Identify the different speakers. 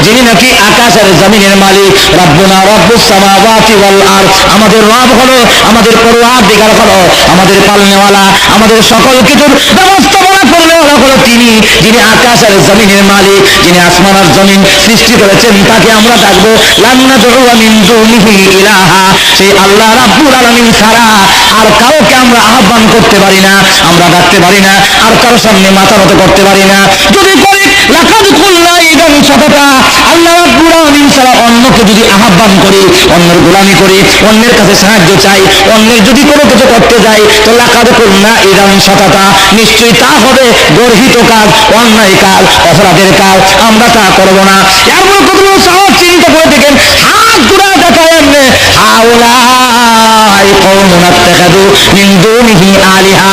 Speaker 1: যিনি নাকি আকাশ আর জমিনের মালিক। রব্বুনা রব্বুস সামাওয়াতি ওয়াল আরদ, আমাদের রব হলো, আমাদের পরওয়ারদিগার হলো, আমাদের পালনেওয়ালা, আমাদের সকল কিছুর ব্যবস্থাপনা করনেওয়ালা হলো তিনি, যিনি আকাশ আর জমিনের মালিক, যিনি আসমান আর জমিন সৃষ্টি করেছেন, তাকে আমরা ডাকবো লান নাদউ মিন দুনিহি ইলাহা। সেই আল্লাহ রাব্বুল আলামিন ছাড়া আর কাউকে আমরা আহ্বান করতে পারি না, আমরা ডাকতে পারি না, আর কারোর সামনে মাথা নত করতে পারি না। যদি করি লাকাদ কুল্লা ইদান শাতাতা, আল্লাহ রাব্বুল আলামিন ছাড়া অন্যকে যদি আহ্বান করি, অন্যের গোলামি করি, অন্যের কাছে সাহায্য চাই, অন্যের যদি কোনো কিছু করতে যাই, তো লাকাদ কুল্লা ইদান শাতাতা, নিশ্চয়ই তা হবে গর্হিত কাজ, অন্যায় কাজ, অপরাধের কাজ। আমরা তা করব না। এমন কতগুলো সহজ চিন্তা করে দেখেন, হাত গুড়া দেখায় এমনি হাউলাই কওমুন আত্তাখাযু মিন দুনিহি আলিহা।